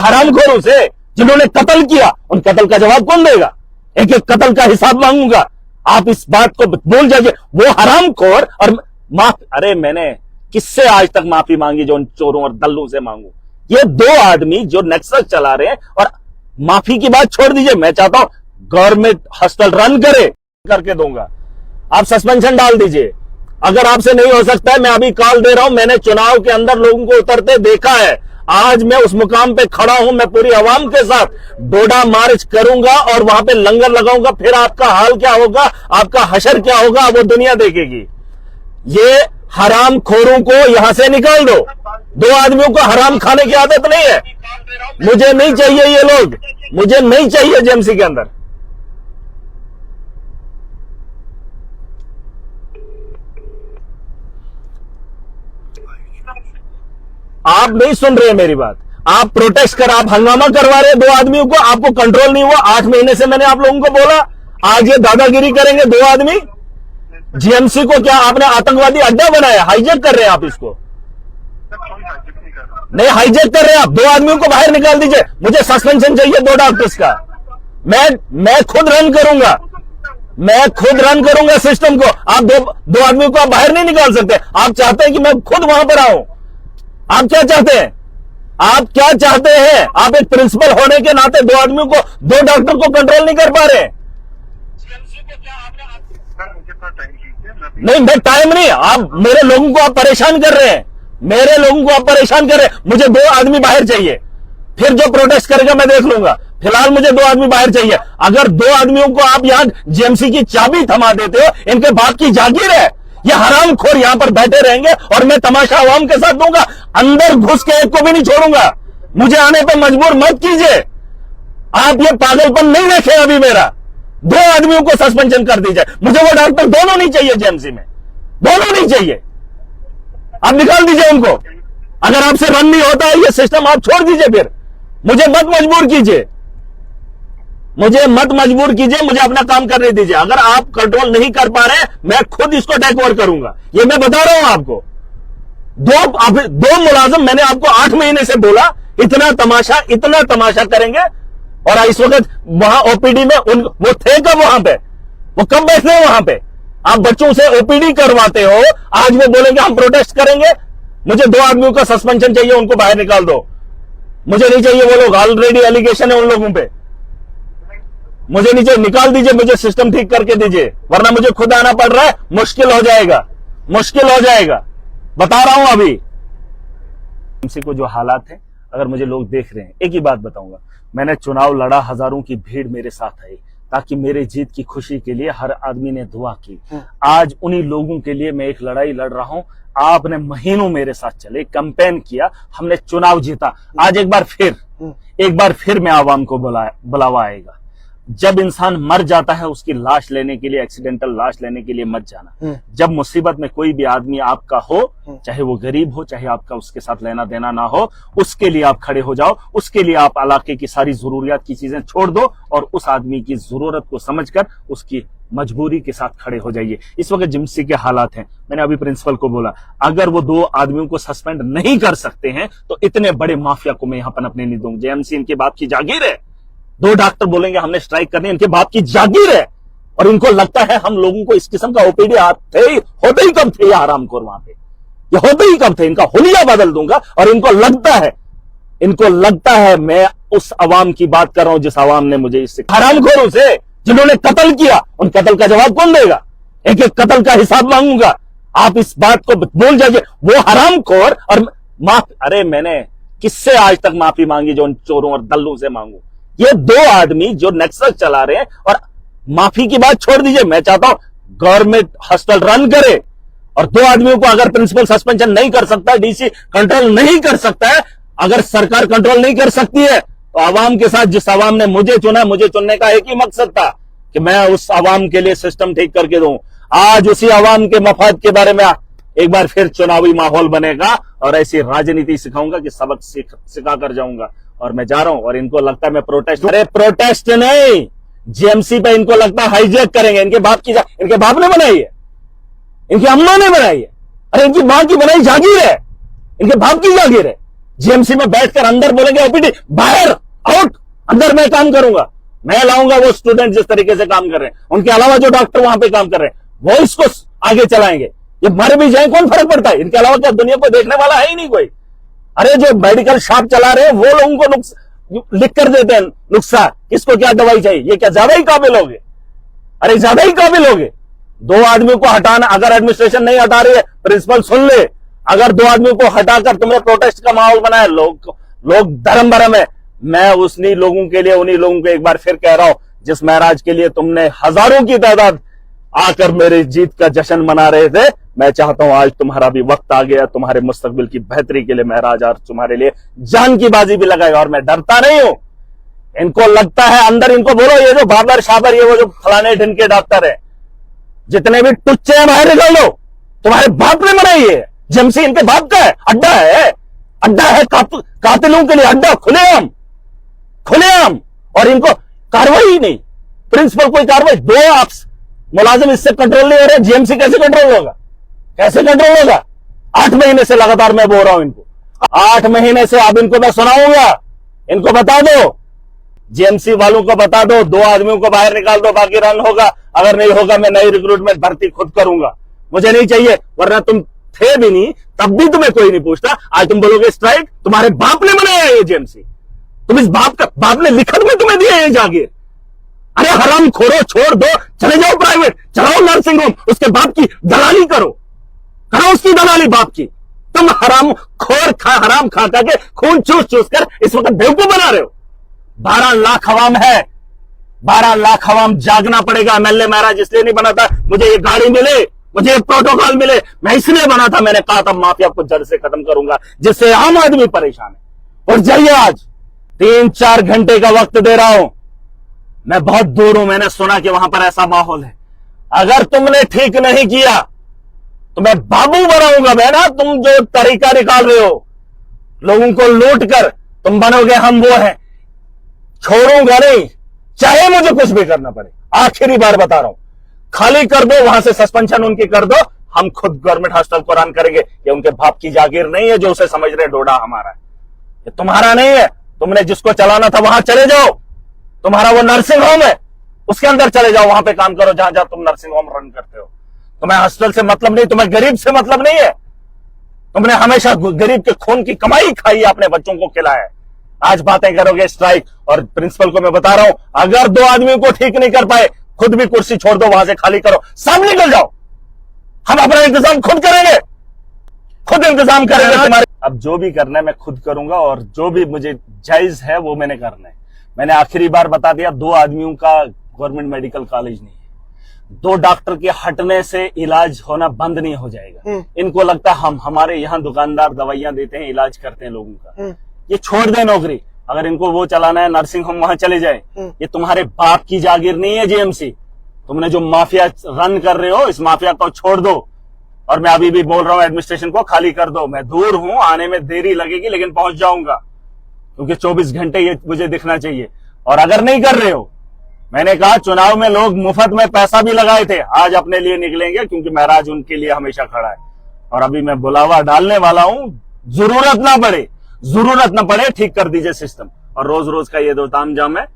हरामखोरों से जिन्होंने कत्ल किया, उन कत्ल का जवाब कौन देगा? एक एक कत्ल का हिसाब मांगूंगा। आप इस बात को भूल जाइए। वो हरामखोर और अरे मैंने किससे आज तक माफी मांगी जो उन चोरों और दल्लों से मांगू? ये दो आदमी जो नेक्सस चला रहे हैं, और माफी की बात छोड़ दीजिए। मैं चाहता हूं गवर्नमेंट हॉस्टल रन करके दूंगा। आप सस्पेंशन डाल दीजिए। अगर आपसे नहीं हो सकता है, मैं अभी कॉल दे रहा हूं। मैंने चुनाव के अंदर लोगों को उतरते देखा है। आज मैं उस मुकाम पे खड़ा हूं। मैं पूरी आवाम के साथ डोडा मार्च करूंगा और वहां पे लंगर लगाऊंगा। फिर आपका हाल क्या होगा, आपका हशर क्या होगा, वो दुनिया देखेगी। ये हराम खोरों को यहां से निकाल दो। दो आदमियों को हराम खाने की आदत नहीं है। मुझे नहीं चाहिए ये लोग, मुझे नहीं चाहिए जेएमसी के अंदर। आप नहीं सुन रहे हैं मेरी बात। आप प्रोटेस्ट कर, आप हंगामा करवा रहे हैं दो आदमियों को। आपको कंट्रोल नहीं हुआ। 8 महीने से मैंने आप लोगों को बोला। आज ये दादागिरी करेंगे दो आदमी। जेएमसी को क्या आपने आतंकवादी अड्डा बनाया? हाईजैक कर रहे हैं आप इसको। नहीं हाईजैक कर रहे हैं आप। दो आदमियों को बाहर निकाल दीजिए। मुझे सस्पेंशन चाहिए 2 डॉक्टर्स का। मैं खुद रन करूंगा। मैं खुद रन करूंगा सिस्टम को। आप दो आदमियों को आप बाहर नहीं निकाल सकते। आप चाहते हैं कि मैं खुद वहां पर आऊं। आप क्या चाहते हैं? आप क्या चाहते हैं? आप एक प्रिंसिपल होने के नाते दो आदमियों को, 2 डॉक्टर को कंट्रोल नहीं कर पा रहे। नहीं, मैं टाइम नहीं। आप मेरे लोगों को आप परेशान कर रहे हैं। मेरे लोगों को आप परेशान कर रहे हैं। मुझे 2 आदमी बाहर चाहिए। फिर जो प्रोटेस्ट करेगा मैं देख लूंगा। फिलहाल मुझे 2 आदमी बाहर चाहिए। अगर 2 आदमियों को आप यहां जेएमसी की चाबी थमा देते हो, इनके बाप की जागीर है। ये हरामखोर यहां पर बैठे रहेंगे और मैं तमाशा आवाम के साथ दूंगा। अंदर घुस के एक को भी नहीं छोड़ूंगा। मुझे आने पर मजबूर मत कीजिए। आप ये पागलपन नहीं देखे अभी मेरा। 2 आदमियों को सस्पेंशन कर दीजिए। मुझे वो डॉक्टर दोनों नहीं चाहिए जेएमसी में, दोनों नहीं चाहिए। आप निकाल दीजिए उनको। अगर आपसे रन नहीं होता है ये सिस्टम, आप छोड़ दीजिए। फिर मुझे मत मजबूर कीजिए। मुझे मत मजबूर कीजिए। मुझे अपना काम करने दीजिए। अगर आप कंट्रोल नहीं कर पा रहे, मैं खुद इसको टेक ओवर करूंगा। ये मैं बता रहा हूं आपको। 2 मुलाजिम, मैंने आपको 8 महीने से बोला इतना तमाशा करेंगे। और इस वक्त वहां ओपीडी में वो थे कब वहां पे? वो कब बैठे हैं वहां पे? आप बच्चों से ओपीडी करवाते हो। आज वो बोलेंगे हम प्रोटेस्ट करेंगे। मुझे 2 आदमियों का सस्पेंशन चाहिए, उनको बाहर निकाल दो। मुझे नहीं चाहिए वो लोग। ऑलरेडी एलिगेशन है उन लोगों पे। मुझे नीचे निकाल दीजिए। मुझे सिस्टम ठीक करके दीजिए, वरना मुझे खुद आना पड़ रहा है। मुश्किल हो जाएगा, मुश्किल हो जाएगा। बता रहा हूं अभी जेएमसी को जो हालात हैं। अगर मुझे लोग देख रहे हैं, एक ही बात बताऊंगा। मैंने चुनाव लड़ा, हजारों की भीड़ मेरे साथ आई ताकि मेरे जीत की खुशी के लिए हर आदमी ने दुआ की। आज उन्हीं लोगों के लिए मैं एक लड़ाई लड़ रहा हूं। आपने महीनों मेरे साथ चले, कैंपेन किया, हमने चुनाव जीता। आज एक बार फिर मैं आवाम को बुलावा आएगा। जब इंसान मर जाता है उसकी लाश लेने के लिए, एक्सीडेंटल लाश लेने के लिए मत जाना। जब मुसीबत में कोई भी आदमी आपका हो, चाहे वो गरीब हो, चाहे आपका उसके साथ लेना देना ना हो, उसके लिए आप खड़े हो जाओ। उसके लिए आप इलाके की सारी जरूरियात की चीजें छोड़ दो और उस आदमी की जरूरत को समझकर उसकी मजबूरी के साथ खड़े हो जाइए। इस वक्त जेएमसी के हालात हैं। मैंने अभी प्रिंसिपल को बोला, अगर वो 2 आदमियों को सस्पेंड नहीं कर सकते हैं तो इतने बड़े माफिया को मैं यहां पर अपने नहीं दूंगा। जेएमसी इनके बाप की जागीर है। 2 डॉक्टर बोलेंगे हमने स्ट्राइक करनी, इनके बाप की जागीर है। और इनको लगता है हम लोगों को इस किस्म का ओपीडी होते ही कब थे ये हरामखोर वहां पे? ये होते ही कब थे? इनका हुलिया बदल दूंगा। और इनको लगता है मैं उस अवाम की बात कर रहा हूं जिस अवाम ने मुझे इससे हरामखोरों से जिन्होंने कत्ल किया, उन कत्ल का जवाब कौन देगा? एक एक कत्ल का हिसाब मांगूंगा। आप इस बात को भूल जाइए। वो हरामखोर और अरे मैंने किससे आज तक माफी मांगी जो उन चोरों और दल्लों से मांगू? ये 2 आदमी जो नेक्सस चला रहे हैं। और माफी की बात छोड़ दीजिए। मैं चाहता हूं गवर्नमेंट हॉस्टल रन करे। और 2 आदमियों को अगर प्रिंसिपल सस्पेंशन नहीं कर सकता, डीसी कंट्रोल नहीं कर सकता है, अगर सरकार कंट्रोल नहीं कर सकती है, तो आवाम के साथ, जिस आवाम ने मुझे चुना, मुझे चुनने का एक ही मकसद था कि मैं उस आवाम के लिए सिस्टम ठीक करके दूं। आज उसी आवाम के मफाद के बारे में एक बार फिर चुनावी माहौल बनेगा और ऐसी राजनीति सिखाऊंगा कि सबक सिखा कर जाऊंगा। और मैं जा रहा हूं। और इनको लगता है मैं प्रोटेस्ट, अरे प्रोटेस्ट नहीं, जेएमसी पे इनको लगता है हाईजैक करेंगे। इनके बाप ने बनाई है, इनकी अम्मा ने बनाई है। अरे इनकी मां की बनाई जागीर है, इनके बाप की जागीर है। जीएमसी में बैठकर अंदर बोलेंगे ओपीडी बाहर आउट, अंदर मैं काम करूंगा, मैं लाऊंगा वो स्टूडेंट जिस तरीके से काम कर रहे हैं, उनके अलावा जो डॉक्टर वहां पे काम कर रहे हैं वो इसको आगे चलाएंगे। ये मर भी जाए कौन फर्क पड़ता है, इनके अलावा क्या दुनिया को देखने वाला है ही नहीं कोई। अरे जो मेडिकल शॉप चला रहे हैं वो लोगों को लिख कर देते हैं नुस्खा, किसको क्या दवाई चाहिए, ये क्या ज्यादा ही काबिल हो गए? अरे ज्यादा ही काबिल हो गए। 2 आदमियों को हटाना, अगर एडमिनिस्ट्रेशन नहीं हटा रही है, प्रिंसिपल सुन ले, अगर 2 आदमियों को हटाकर तुमने प्रोटेस्ट का माहौल बनाया, लोग धर्म भरम है। मैं उन्हीं लोगों के लिए, उन्हीं लोगों को एक बार फिर कह रहा हूं जिस महराज के लिए तुमने हजारों की तादाद आकर मेरी जीत का जश्न मना रहे थे, मैं चाहता हूं आज तुम्हारा भी वक्त आ गया, तुम्हारे मुस्तकबिल की बेहतरी के लिए महराज और तुम्हारे लिए जान की बाजी भी लगाएगा। और मैं डरता नहीं हूं। इनको लगता है अंदर, इनको बोलो ये जो बाबर शाबर, ये वो जो फलाने ढिन के डॉक्टर है, जितने भी टुच्चे हैं बाहर निकल लो। तुम्हारे बाप ने बनाई है जेएमसी, इनके बाप का है, अड्डा है, अड्डा है कातिलों के लिए, अड्डा खुलेआम खुलेआम। और इनको कार्रवाई नहीं, प्रिंसिपल कोई कार्रवाई, 2 आपस मुलाजिम इससे कंट्रोल नहीं हो रहे, जीएमसी कैसे कंट्रोल होगा, कैसे कंट्रोल होगा? 8 महीने से लगातार मैं बोल रहा हूं इनको, 8 महीने से। अब इनको मैं सुनाऊंगा, इनको बता दो, जीएमसी वालों को बता दो, 2 आदमियों को बाहर निकाल दो, बाकी रन होगा, अगर नहीं होगा मैं नई रिक्रूटमेंट भर्ती खुद करूंगा, मुझे नहीं चाहिए। वरना तुम थे भी नहीं तब भी तुम्हें कोई नहीं पूछता। आज तुम बोलोगे स्ट्राइक, तुम्हारे बाप ने बनाया ये जेएमसी, तुम इस बाप ने लिखत में तुम्हें दिया ये जागीर। अरे हराम खोरो, छोड़ दो, चले जाओ प्राइवेट, चलाओ नर्सिंग होम, उसके बाप की दलाली करो उसकी दलाली बाप की। तुम हराम खोर हराम खा के खून चूस चूस कर इस वक्त बेवकूफ बना रहे हो। 12 लाख अवाम है, 12 लाख अवाम जागना पड़ेगा। एमएलए महाराज इसलिए नहीं बना था मुझे ये गाड़ी मिले, मुझे ये प्रोटोकॉल मिले, मैं इसलिए बना था, मैंने कहा था माफिया को जड़ से खत्म करूंगा जिससे आम आदमी परेशान है। और जाइए, आज 3-4 घंटे का वक्त दे रहा हूं, मैं बहुत दूर हूं, मैंने सुना कि वहां पर ऐसा माहौल है। अगर तुमने ठीक नहीं किया तो मैं बाबू बनाऊंगा। मैं ना, तुम जो तरीका निकाल रहे हो लोगों को लूट कर, तुम बनोगे हम वो हैं, छोड़ूंगा नहीं, चाहे मुझे कुछ भी करना पड़े। आखिरी बार बता रहा हूं, खाली कर दो, वहां से सस्पेंशन उनकी कर दो, हम खुद गवर्नमेंट हॉस्टल को रन करेंगे। ये उनके बाप की जागीर नहीं है जो उसे समझ रहे डोडा हमारा है, ये तुम्हारा नहीं है। तुमने जिसको चलाना था वहां चले जाओ, तुम्हारा वो नर्सिंग होम है, उसके अंदर चले जाओ, वहां पे काम करो जहां जहां तुम नर्सिंग होम रन करते हो। तुम्हें हॉस्टल से मतलब नहीं, तुम्हें गरीब से मतलब नहीं है। तुमने हमेशा गरीब के खून की कमाई खाई है, अपने बच्चों को खिलाया है। आज बातें करोगे स्ट्राइक, और प्रिंसिपल को मैं बता रहा हूं, अगर 2 आदमियों को ठीक नहीं कर पाए, खुद भी कुर्सी छोड़ दो, वहां से खाली करो, सामने निकल जाओ, हम अपना इंतजाम खुद करेंगे, खुद इंतजाम करेंगे तुम्हारे। अब जो भी करना है मैं खुद करूंगा, और जो भी मुझे जायज है वो मैंने करना है। मैंने आखिरी बार बता दिया, 2 आदमियों का गवर्नमेंट मेडिकल कॉलेज नहीं है, 2 डॉक्टर के हटने से इलाज होना बंद नहीं हो जाएगा। इनको लगता है हमारे यहाँ दुकानदार दवाइयां देते हैं, इलाज करते हैं लोगों का, ये छोड़ दे नौकरी। अगर इनको वो चलाना है नर्सिंग होम, वहां चले जाए। ये तुम्हारे बाप की जागीर नहीं है जीएमसी, तुमने जो माफिया रन कर रहे हो, इस माफिया को छोड़ दो। और मैं अभी भी बोल रहा हूं एडमिनिस्ट्रेशन को खाली कर दो। मैं दूर हूं, आने में देरी लगेगी लेकिन पहुंच जाऊंगा, क्योंकि 24 घंटे ये मुझे दिखना चाहिए। और अगर नहीं कर रहे हो, मैंने कहा चुनाव में लोग मुफ्त में पैसा भी लगाए थे, आज अपने लिए निकलेंगे, क्योंकि महराज उनके लिए हमेशा खड़ा है। और अभी मैं बुलावा डालने वाला हूं, जरूरत ना पड़े ठीक कर दीजिए सिस्टम। और रोज रोज का ये दो तामझाम है,